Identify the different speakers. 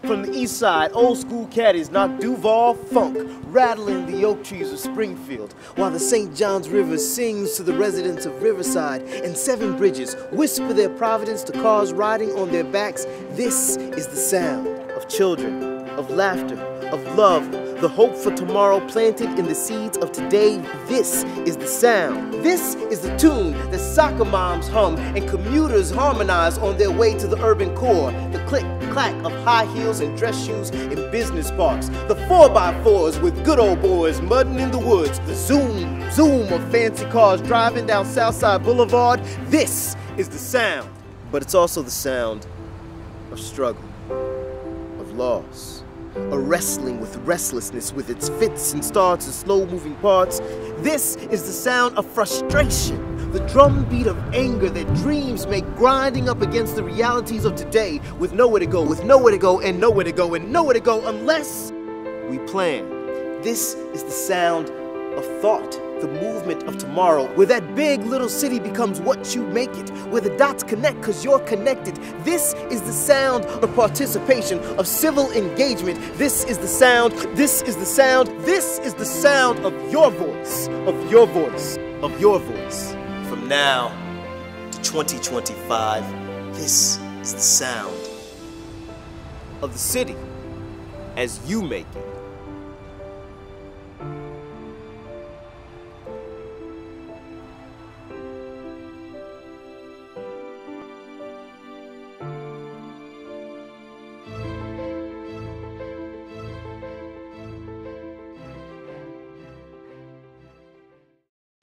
Speaker 1: From the east side, old school caddies knock Duval funk, rattling the oak trees of Springfield, while the St. Johns River sings to the residents of Riverside, and Seven Bridges whisper their providence to cars riding on their backs. This is the sound of children, of laughter, of love, the hope for tomorrow planted in the seeds of today. This is the sound. This is the tune that soccer moms hum and commuters harmonize on their way to the urban core. The click-clack of high heels and dress shoes in business parks. The 4x4s with good old boys mudding in the woods. The zoom, zoom of fancy cars driving down Southside Boulevard. This is the sound. But it's also the sound of struggle, of loss. A wrestling with restlessness with its fits and starts and slow-moving parts. This is the sound of frustration, the drumbeat of anger that dreams make grinding up against the realities of today with nowhere to go, with nowhere to go, and nowhere to go, and nowhere to go unless we plan. This is the sound of thought, the movement of tomorrow, where that big little city becomes what you make it, where the dots connect because you're connected. This is the sound of participation, of civil engagement. This is the sound, this is the sound, this is the sound of your voice, of your voice, of your voice. From now to 2025, this is the sound of the city as you make it.